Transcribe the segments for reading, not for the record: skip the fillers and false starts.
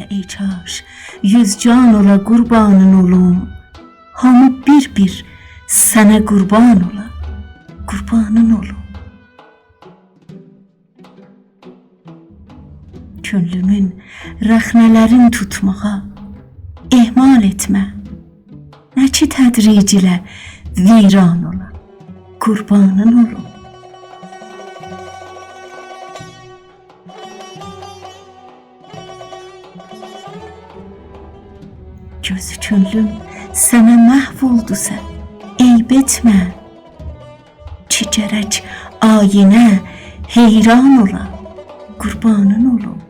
ey kaş, yüz can ola qurbanın olum. Hamı bir sənə qurban ola, qurbanın olum. Könlümün rəxnələrin tutmağa ehmal etmə. Nə ki tədric ilə viran ola, qurbanın olum. Gözü könlüm sənə məhv oldusa, eyb etmə. Ki gərək ayinə heyran ola, qurbanın olum.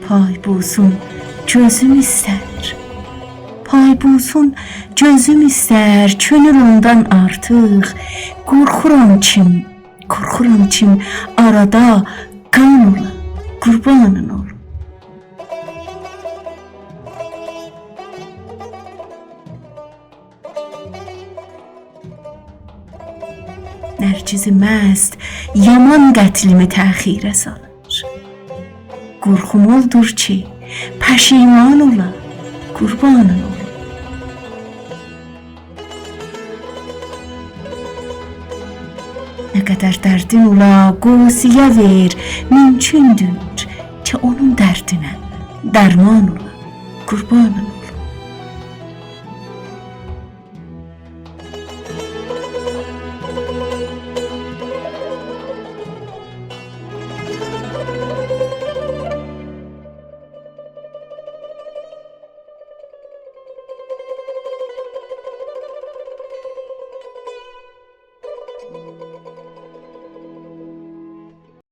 Pay bulsun gözüm istər, pay bulsun gözüm istər, könül ondan artıq. Qorxuram kim arada qan ola, qurbanın olum. Nərcizi məst yaman qətlimi təxirə salır. Qorxum oldur ki pəşiman ola, qurbanın olum. Nə qədər dərdin ola Qousiyə ver, mümkündür ki onun dərdinə dərman ola, qurbanın olum.